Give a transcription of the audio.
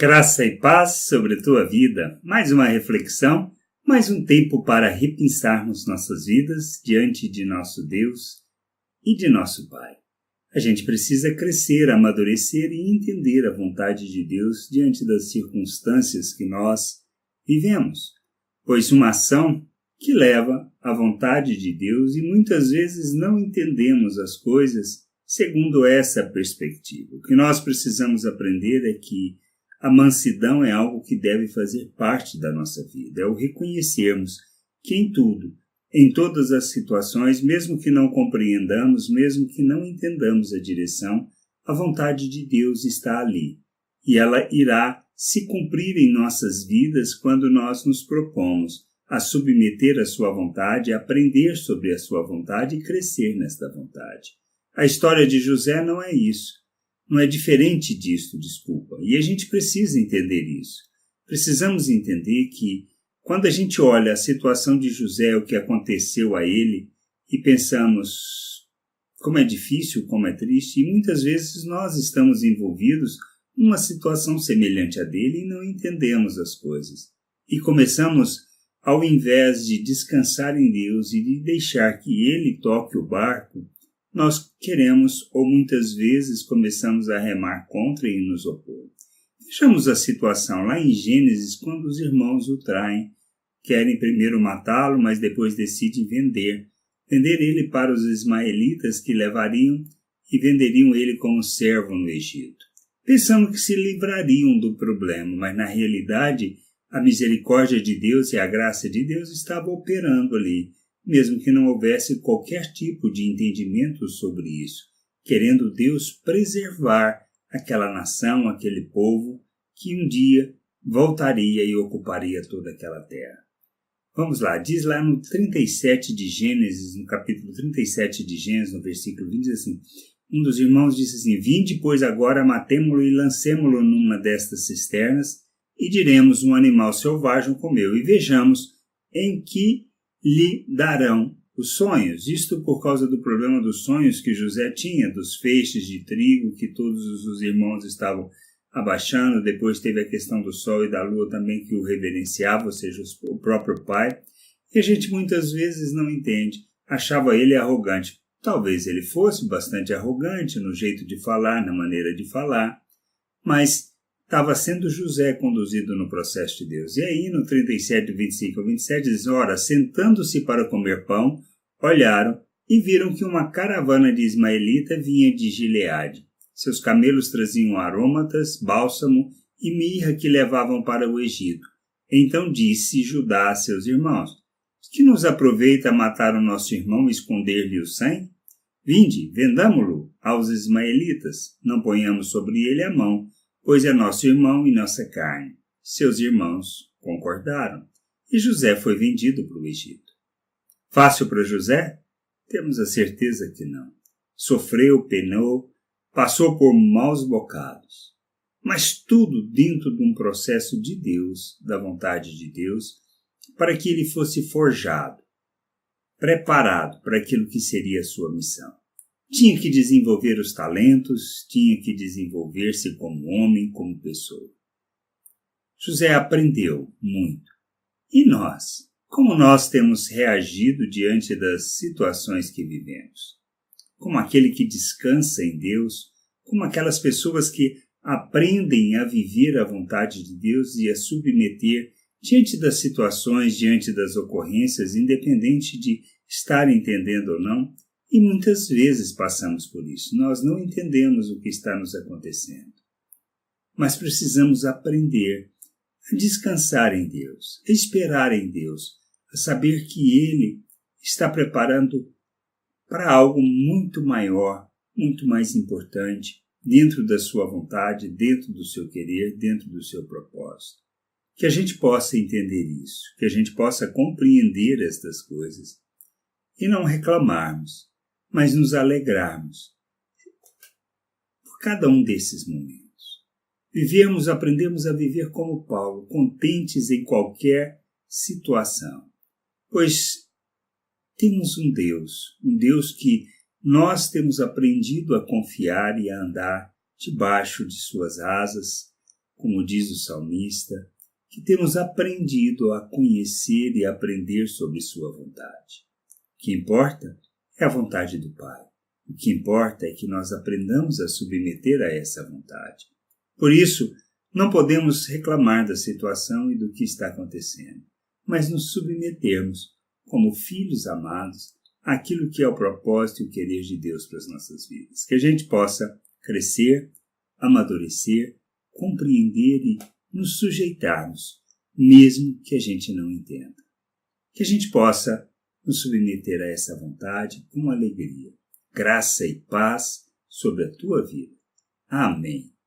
Graça e paz sobre a tua vida. Mais uma reflexão, mais um tempo para repensarmos nossas vidas diante de nosso Deus e de nosso Pai. A gente precisa crescer, amadurecer e entender a vontade de Deus diante das circunstâncias que nós vivemos, pois uma ação que leva à vontade de Deus e muitas vezes não entendemos as coisas segundo essa perspectiva. O que nós precisamos aprender é que a mansidão é algo que deve fazer parte da nossa vida, é o reconhecermos que em tudo, em todas as situações, mesmo que não compreendamos, mesmo que não entendamos a direção, a vontade de Deus está ali. E ela irá se cumprir em nossas vidas quando nós nos propomos a submeter a sua vontade, a aprender sobre a sua vontade e crescer nesta vontade. A história de José não é isso. Não é diferente disto, desculpa. E a gente precisa entender isso. Precisamos entender que quando a gente olha a situação de José, o que aconteceu a ele, e pensamos como é difícil, como é triste, e muitas vezes nós estamos envolvidos numa situação semelhante à dele e não entendemos as coisas. E começamos, ao invés de descansar em Deus e de deixar que ele toque o barco, nós queremos ou muitas vezes começamos a remar contra e nos opor. Vejamos a situação lá em Gênesis, quando os irmãos o traem, querem primeiro matá-lo, mas depois decidem vender ele para os ismaelitas que levariam e venderiam ele como servo no Egito, pensando que se livrariam do problema, mas na realidade a misericórdia de Deus e a graça de Deus estavam operando ali, mesmo que não houvesse qualquer tipo de entendimento sobre isso, querendo Deus preservar aquela nação, aquele povo, que um dia voltaria e ocuparia toda aquela terra. Vamos lá, diz lá no 37 de Gênesis, no capítulo 37 de Gênesis, no versículo 20, diz assim, um dos irmãos disse assim, vinde, pois agora matemo-lo e lancemo-lo numa destas cisternas, e diremos, um animal selvagem comeu, e vejamos em que lhe darão os sonhos. Isto por causa do problema dos sonhos que José tinha, dos feixes de trigo que todos os irmãos estavam abaixando. Depois teve a questão do sol e da lua também que o reverenciava, ou seja, o próprio pai. E a gente muitas vezes não entende. Achava ele arrogante. Talvez ele fosse bastante arrogante no jeito de falar, na maneira de falar, mas estava sendo José conduzido no processo de Deus. E aí, no 37, 25 a 27, diz, ora, sentando-se para comer pão, olharam e viram que uma caravana de ismaelita vinha de Gileade. Seus camelos traziam aromatas, bálsamo e mirra que levavam para o Egito. Então disse Judá a seus irmãos, que nos aproveita matar o nosso irmão e esconder-lhe o sangue? Vinde, vendamo-lo aos ismaelitas, não ponhamos sobre ele a mão, pois é nosso irmão e nossa carne. Seus irmãos concordaram, e José foi vendido para o Egito. Fácil para José? Temos a certeza que não. Sofreu, penou, passou por maus bocados. Mas tudo dentro de um processo de Deus, da vontade de Deus, para que ele fosse forjado, preparado para aquilo que seria a sua missão. Tinha que desenvolver os talentos, tinha que desenvolver-se como homem, como pessoa. José aprendeu muito. E nós? Como nós temos reagido diante das situações que vivemos? Como aquele que descansa em Deus, como aquelas pessoas que aprendem a viver a vontade de Deus e a submeter diante das situações, diante das ocorrências, independente de estar entendendo ou não. E muitas vezes passamos por isso. Nós não entendemos o que está nos acontecendo. Mas precisamos aprender a descansar em Deus, a esperar em Deus, a saber que Ele está preparando para algo muito maior, muito mais importante, dentro da sua vontade, dentro do seu querer, dentro do seu propósito. Que a gente possa entender isso, que a gente possa compreender estas coisas e não reclamarmos, mas nos alegrarmos por cada um desses momentos. Aprendemos a viver como Paulo, contentes em qualquer situação, pois temos um Deus que nós temos aprendido a confiar e a andar debaixo de suas asas, como diz o salmista, que temos aprendido a conhecer e aprender sobre sua vontade. O que importa é a vontade do Pai. O que importa é que nós aprendamos a submeter a essa vontade. Por isso, não podemos reclamar da situação e do que está acontecendo, mas nos submetermos, como filhos amados, àquilo que é o propósito e o querer de Deus para as nossas vidas. Que a gente possa crescer, amadurecer, compreender e nos sujeitarmos, mesmo que a gente não entenda. Que a gente possa nos submeter a essa vontade com alegria. Graça e paz sobre a tua vida. Amém.